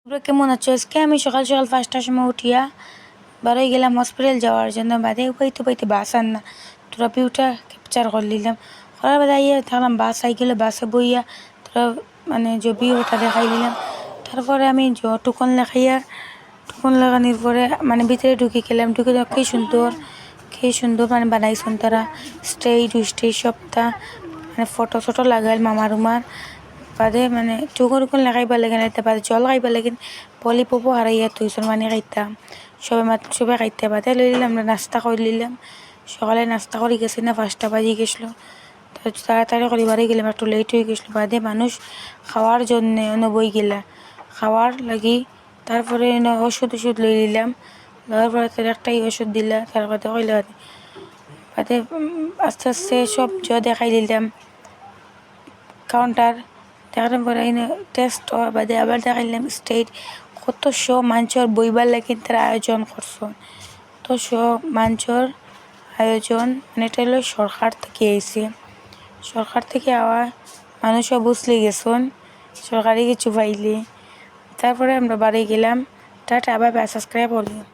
তোমরা কেমন আছো? আজকে আমি সকাল সকাল 5টার সময় উঠিয়া বারোই গেলাম হসপিটাল যাওয়ার জন্য। বাদে পাইতে বাস আন না, তোরা ভিউটা ক্যাপচার করে নিলাম। করার বাদে আইয়া দেখলাম বাস আই গেলে, বাসে বইয়া তোরা মানে যে ভিউটা দেখাই নিলাম। তারপরে আমি টুকন লাগানির পরে মানে ভিতরে ঢুকে গেলাম। ঢুকে দেখ কি সুন্দর মানে বানাইছেন তারা, স্টেজ সবটা মানে ফটো লাগাইল মামার উমার। বাদে মানে টুকন লাগাইবার লাগে না, বাদে জল খাইবার লাগে পলিপপও হারাইয়া তুইছন মানে খাইতাম সবে খাইতে। বাদে লই নিলাম, আমরা নাস্তা করে নিলাম। সকালে নাস্তা করে গেছি না, 5টা বাজে গেছিলো। তাড়াতাড়ি করিবারই গেলাম, একটু লেট হয়ে গেছিলো। বাদে মানুষ খাওয়ার জন্যে বই গেলা খাওয়ার লাগি। তারপরে ওষুধ লই নিলাম। লওয়ার পরে তার একটাই ওষুধ দিলা। তারপরে কইলা বাদে আস্তে আস্তে সব দেখাই দিলাম কাউন্টার। দেখানোর পরে টেস্ট হওয়ার বাদে আবার দেখাইলাম স্টেজ। কত মানুষের বইবার লাগে তারা আয়োজন করছেন, তো মানুষের আয়োজন মানে এটা হলো সরকার থেকে আইছে। সরকার থেকে আওয়া মানুষও বুঝলে গেছেন সরকারি কিছু পাইলে। তারপরে আমরা বাড়ি গেলাম। টাটা, আবার সাবস্ক্রাইব করলাম।